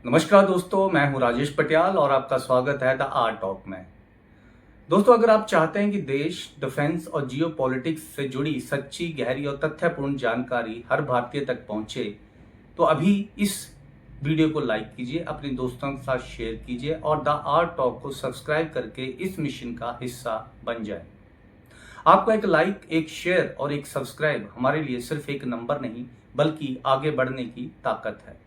नमस्कार दोस्तों, मैं हूं राजेश पटियाल और आपका स्वागत है द आर्ट टॉक में। दोस्तों, अगर आप चाहते हैं कि देश, डिफेंस और जियो पॉलिटिक्स से जुड़ी सच्ची, गहरी और तथ्यपूर्ण जानकारी हर भारतीय तक पहुंचे, तो अभी इस वीडियो को लाइक कीजिए, अपने दोस्तों के साथ शेयर कीजिए और द आर्ट टॉक को सब्सक्राइब करके इस मिशन का हिस्सा बन जाए। आपका एक लाइक, एक शेयर और एक सब्सक्राइब हमारे लिए सिर्फ एक नंबर नहीं, बल्कि आगे बढ़ने की ताकत है।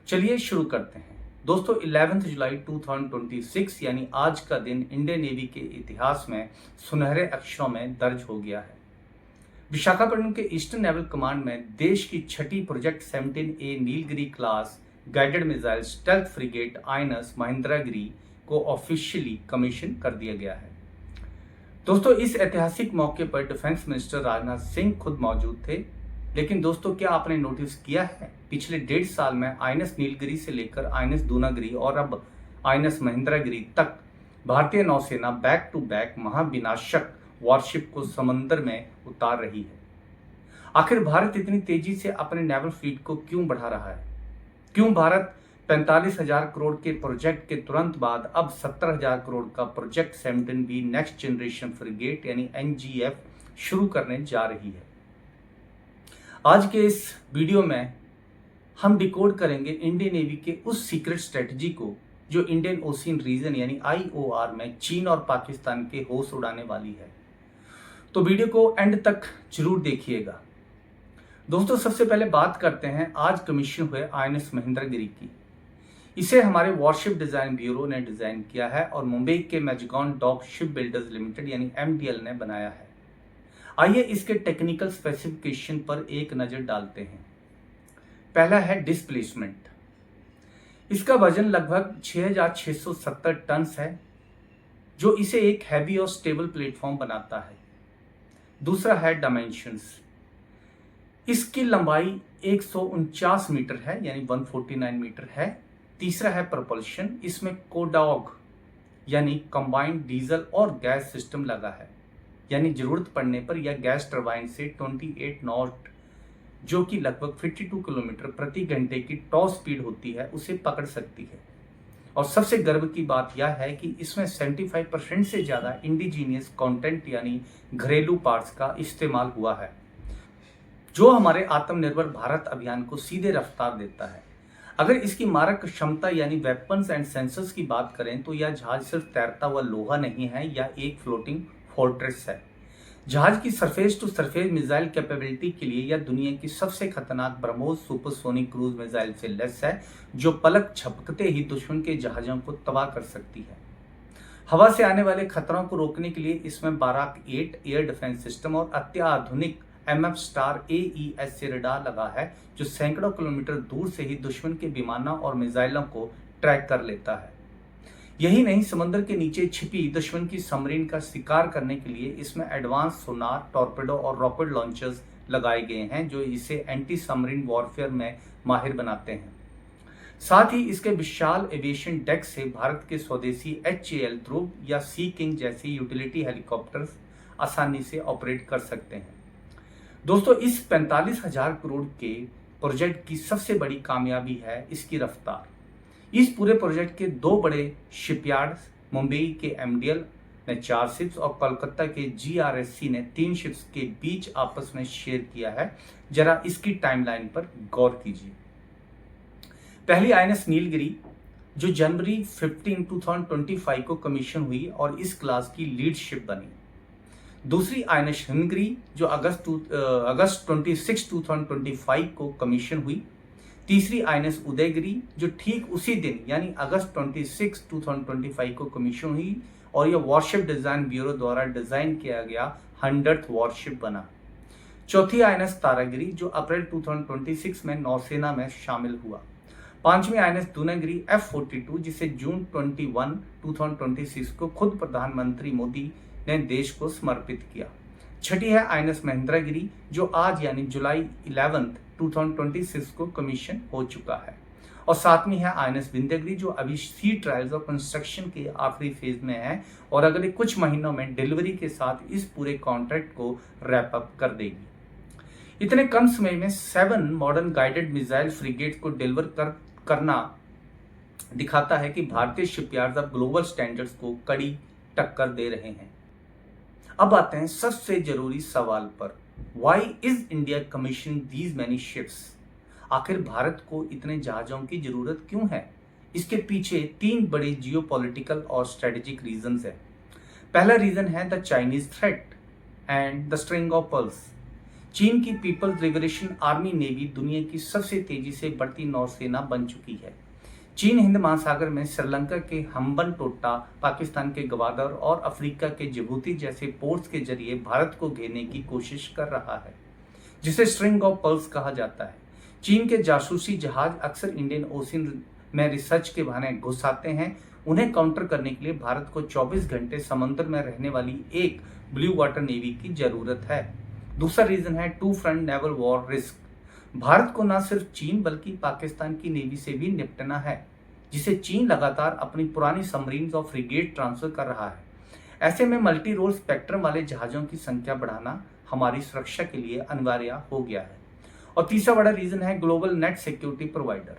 चलिए शुरू करते हैं। दोस्तों, 11 जुलाई 2026 यानी आज का दिन इंडियन नेवी के इतिहास में सुनहरे अक्षरों में दर्ज हो गया है। विशाखापट्टनम के ईस्टर्न नेवल कमांड में देश की छठी project 17A Nilgiri class guided missile stealth frigate INS Mahendragiri को ऑफिशियली कमीशन कर दिया गया है। दोस्तों, इस ऐतिहासिक मौके पर डिफेंस मिनिस्टर राजनाथ सिंह खुद मौजूद थे। लेकिन दोस्तों, क्या आपने नोटिस किया है, पिछले 1.5 साल में आईएनएस नीलगिरी से लेकर आईएनएस दूनागिरी और अब आईएनएस महेंद्रगिरी तक भारतीय नौसेना बैक टू बैक महाविनाशक वॉरशिप को समंदर में उतार रही है। आखिर भारत इतनी तेजी से अपने नेवल फ्लीट को क्यों बढ़ा रहा है? क्यों भारत 45,000 करोड़ के प्रोजेक्ट के तुरंत बाद अब 70,000 करोड़ का project 17B next generation frigate यानी NGF शुरू करने जा रही है? आज के इस वीडियो में हम डिकोड करेंगे इंडियन नेवी के उस सीक्रेट स्ट्रेटजी को जो इंडियन ओशियन रीजन यानी IOR में चीन और पाकिस्तान के होश उड़ाने वाली है। तो वीडियो को एंड तक जरूर देखिएगा। दोस्तों, सबसे पहले बात करते हैं आज कमीशन हुए आईएनएस महेंद्रगिरी की। इसे हमारे वॉरशिप डिजाइन ब्यूरो ने डिजाइन किया है और मुंबई के मैजगॉन डॉक शिप बिल्डर्स लिमिटेड यानी MDL ने बनाया है। आइए इसके टेक्निकल स्पेसिफिकेशन पर एक नजर डालते हैं। पहला है डिस्प्लेसमेंट। इसका वजन लगभग 6,670 टन है, जो इसे एक हैवी और स्टेबल प्लेटफॉर्म बनाता है। दूसरा है डायमेंशंस। इसकी लंबाई 149 मीटर है यानी 149 मीटर है। तीसरा है propulsion। इसमें कोडॉग यानी कंबाइंड डीजल और गैस सिस्टम लगा है, यानी जरूरत पड़ने पर यह गैस टरबाइन से 28 नॉट जो कि लगभग 52 किलोमीटर प्रति घंटे की टॉप स्पीड होती है उसे पकड़ सकती है। और सबसे गर्व की बात यह है कि इसमें 75% से ज़्यादा इंडिजीनियस कंटेंट यानी घरेलू पार्ट्स का इस्तेमाल हुआ है, जो हमारे आत्मनिर्भर भारत अभियान को सीधे रफ्तार देता है। अगर इसकी मारक क्षमता यानी वेपन्स एंड सेंसर्स की बात करें तो यह जहाज सिर्फ तैरता हुआ लोहा नहीं है, यह एक फ्लोटिंग फोर्ट्रेस है। जहाज की surface to surface missile capability के लिए यह दुनिया की सबसे खतरनाक ब्रह्मोस सुपरसोनिक क्रूज मिसाइल से लैस है, जो पलक झपकते ही दुश्मन के जहाजों को तबाह कर सकती है। हवा से आने वाले खतरों को रोकने के लिए इसमें बाराक 8 एयर डिफेंस सिस्टम और अत्याधुनिक MF स्टार AES रेडार लगा है, जो सैकड़ों किलोमीटर दूर से ही दुश्मन के विमानों और मिसाइलों को ट्रैक कर लेता है। यही नहीं, समुद्र के नीचे छिपी दुश्मन की सबमरीन का शिकार करने के लिए इसमें एडवांस सोनार, टॉर्पेडो और रॉकेट लॉन्चर्स लगाए गए हैं, जो इसे एंटी सबमरीन वॉरफेयर में माहिर बनाते हैं। साथ ही इसके विशाल एविएशन डेक से भारत के स्वदेशी HAL ध्रुव या सी किंग जैसी यूटिलिटी हेलीकॉप्टर्स आसानी से ऑपरेट कर सकते हैं। दोस्तों, इस 45,000 करोड़ के प्रोजेक्ट की सबसे बड़ी कामयाबी है इसकी रफ्तार। इस पूरे प्रोजेक्ट के 2 बड़े शिपयार्ड्स, मुंबई के MDL ने 4 शिप्स और कोलकाता के GRSC ने 3 शिप्स के बीच आपस में शेयर किया है। जरा इसकी टाइमलाइन पर गौर कीजिए। पहली आईएनएस नीलगिरी जो जनवरी 15, 2025 को कमीशन हुई और इस क्लास की लीड शिप बनी। दूसरी आईएनएस हिमगिरी जो अगस्त 26, 2025 को कमीशन हुई। तीसरी आईएनएस उदयगिरी जो ठीक उसी दिन यानी अगस्त 26, 2025 को कमीशन हुई और यह वॉरशिप डिजाइन ब्यूरो द्वारा डिजाइन किया गया 100th वॉरशिप बना। चौथी आईएनएस तारागिरी जो अप्रैल 2026 में नौसेना में शामिल हुआ। पांचवी आईएनएस दूनागिरी F42 जिसे जून 21, 2026 को खुद प्रधानमंत्री मोदी ने देश को समर्पित किया। छठी है आईएनएस महेंद्रगिरी जो आज यानी जुलाई 11, 2026 को कमीशन हो चुका है। और सातवीं है आईएनएस विंध्यगिरी जो अभी सी ट्रायल्स और कंस्ट्रक्शन के आखिरी फेज में है और अगले कुछ महीनों में डिलीवरी के साथ इस पूरे कॉन्ट्रैक्ट को रैप अप कर देगी। इतने कम समय में 7 मॉडर्न गाइडेड मिसाइल फ्रिगेट को डिलीवर करना दिखाता है कि भारतीय शिपयार्ड्स अब ग्लोबल स्टैंडर्ड्स को कड़ी टक्कर दे रहे हैं। अब आते हैं सबसे जरूरी सवाल पर, why is India commissioning these many ships? आखिर भारत को इतने जहाजों की जरूरत क्यों है? इसके पीछे 3 बड़े जियोपॉलिटिकल और स्ट्रेटेजिक रीजंस हैं। पहला रीजन है the Chinese threat and the string of pearls. चीन की पीपल्स लिबरेशन आर्मी नेवी दुनिया की सबसे तेजी से बढ़ती नौसेना बन चुकी है। चीन हिंद महासागर में श्रीलंका के हम्बनटोटा, पाकिस्तान के ग्वादर और अफ्रीका के जिबूती जैसे पोर्ट्स के जरिए भारत को घेरने की कोशिश कर रहा है, जिसे स्ट्रिंग ऑफ पर्ल्स कहा जाता है। चीन के जासूसी जहाज अक्सर इंडियन ओशन में रिसर्च के बहाने घुस आते हैं। उन्हें काउंटर करने के लिए भारत को 24 घंटे समुद्र में रहने वाली एक ब्लू वाटर नेवी की जरूरत है। दूसरा रीजन है two front naval war risk. Bharat को न सिर्फ चीन बल्कि पाकिस्तान की नेवी से भी निपटना है, जिसे चीन लगातार अपनी पुरानी सबमरीन्स और फ्रिगेट ट्रांसफर कर रहा है। ऐसे में मल्टी रोल स्पेक्ट्रम वाले जहाजों की संख्या बढ़ाना हमारी सुरक्षा के लिए अनिवार्य हो गया है। और तीसरा बड़ा रीजन है global net security provider.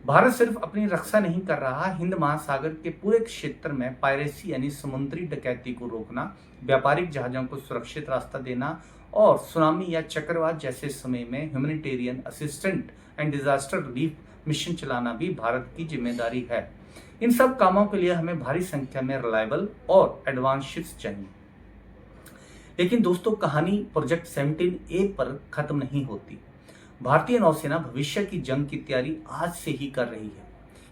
Bharat सिर्फ अपनी रक्षा नहीं कर रहा, हिंद महासागर के पूरे क्षेत्र में पायरेसी यानी समुद्री डकैती को रोकना, व्यापारिक जहाजों को सुरक्षित रास्ता देना और सुनामी या चक्रवात जैसे समय में humanitarian assistant and disaster relief mission चलाना भी भारत की जिम्मेदारी है। इन सब कामों के लिए हमें भारी संख्या में रिलायबल और एडवांस शिप्स चाहिए। लेकिन दोस्तों, कहानी प्रोजेक्ट 17A पर खत्म नहीं होती। भारतीय नौसेना भविष्य की जंग की तैयारी आज से ही कर रही है।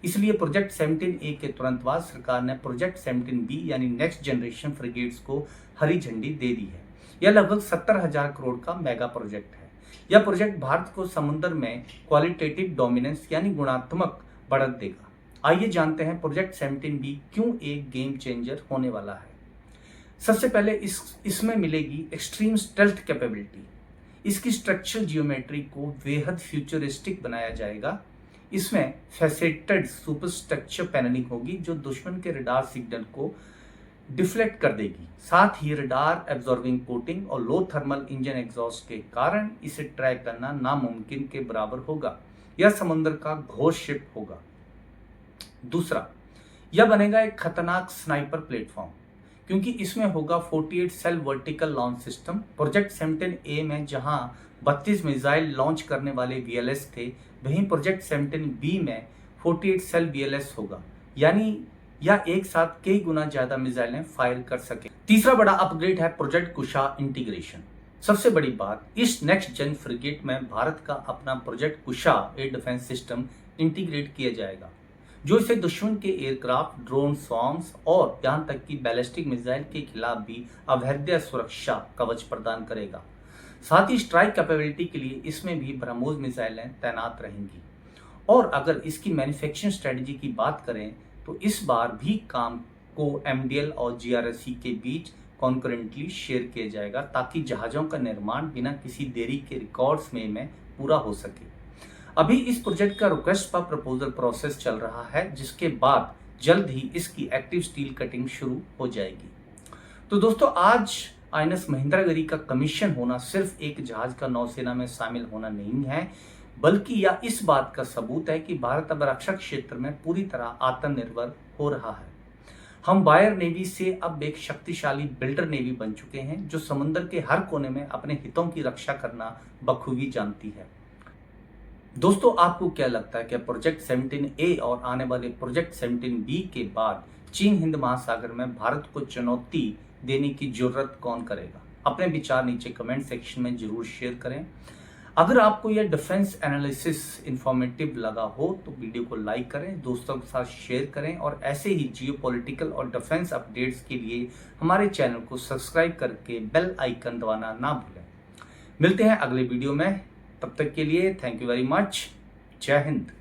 इसलिए प्रोजेक्ट 17A के तुरंत बाद सरकार ने प्रोजेक्ट 17B यानी नेक्स्ट जनरेशन फ्रिगेट्स को हरी झंडी दे दी है। यह लगभग 70,000 करोड़ का मेगा प्रोजेक्ट है। यह प्रोजेक्ट भारत को समुद्र में क्वालिटेटिव डोमिनेंस यानी गुणात्मक बढ़त देगा। आइए जानते हैं प्रोजेक्ट 17B क्यों एक गेम चेंजर होने वाला है। सबसे पहले इसमें मिलेगी एक्सट्रीम स्टेल्थ कैपेबिलिटी। इसकी स्ट्रक्चरल जियोमेट्री को बेहद फ्यूचरिस्टिक बनाया जाएगा। इसमें फैसेटेड सुपरस्ट्रक्चर पैनलिंग होगी जो दुश्मन के रडार सिग्नल को डिफ्लेक्ट कर देगी। साथ ही रडार एब्जॉर्बिंग कोटिंग और लो थर्मल इंजन एग्जॉस्ट के कारण इसे ट्रैक करना नामुमकिन के बराबर होगा। यह समुद्र का घोर शिप होगा। दूसरा, यह बनेगा एक खतरनाक स्नाइपर प्लेटफॉर्म, क्योंकि इसमें होगा 48 cell vertical launch system. Project 17A में जहां 32 मिसाइल लॉन्च करने वाले VLS थे, वहीं प्रोजेक्ट 17B में 48 सेल VLS होगा, यानी या एक साथ कई गुना ज्यादा मिसाइलें फायर कर सके। तीसरा बड़ा अपग्रेड है प्रोजेक्ट कुशा इंटीग्रेशन। सबसे बड़ी बात, इस नेक्स्ट जेन फ्रिगेट में भारत का अपना प्रोजेक्ट कुशा एयर डिफेंस सिस्टम इंटीग्रेट किया जाएगा, जो इसे दुश्मन के एयरक्राफ्ट, ड्रोन स्वार्म्स और यहां तक कि बैलिस्टिक मिसाइल के खिलाफ भी अभेद्य सुरक्षा कवच प्रदान करेगा। साथ ही स्ट्राइक कैपेबिलिटी के लिए इसमें भी ब्रह्मोस मिसाइलें तैनात रहेंगी। और अगर इसकी मैन्युफैक्चरिंग स्ट्रेटजी की बात करें तो इस बार भी काम को MDL और GRSE के बीच कॉन्करेंटली शेयर किया जाएगा, ताकि जहाज़ों का निर्माण बिना किसी देरी के रिकॉर्ड्स में पूरा हो सके। अभी इस प्रोजेक्ट का रिक्वेस्ट पर प्रपोजल प्रोसेस चल रहा है, जिसके बाद जल्द ही इसकी एक्टिव स्टील कटिंग शुरू हो जाएगी। तो दोस्तों, आज INS महेंद्रगिरी का कमीशन होना सिर्फ एक जहाज का नौसेना में शामिल होना नहीं है, बल्कि यह इस बात का सबूत है कि भारत अब रक्षा क्षेत्र में पूरी तरह आत्मनिर्भर हो रहा है। हम बायर नेवी से अब एक शक्तिशाली बिल्डर नेवी बन चुके हैं, जो समुद्र के हर कोने में अपने हितों की रक्षा करना बखूबी जानती है। दोस्तों, आपको क्या लगता है कि प्रोजेक्ट 17A और आने वाले प्रोजेक्ट 17B के बाद चीन हिंद महासागर में भारत को चुनौती देने की जरूरत कौन करेगा? अपने विचार नीचे कमेंट सेक्शन में जरूर शेयर करें। अगर आपको यह डिफेंस एनालिसिस इंफॉर्मेटिव लगा हो तो वीडियो को लाइक करें, दोस्तों के साथ शेयर करें और ऐसे ही जियोपॉलिटिकल और डिफेंस अपडेट्स के लिए हमारे चैनल को सब्सक्राइब करके बेल आइकन दबाना ना भूलें। मिलते हैं अगले वीडियो में, तब तक के लिए थैंक यू वेरी मच। जय हिंद।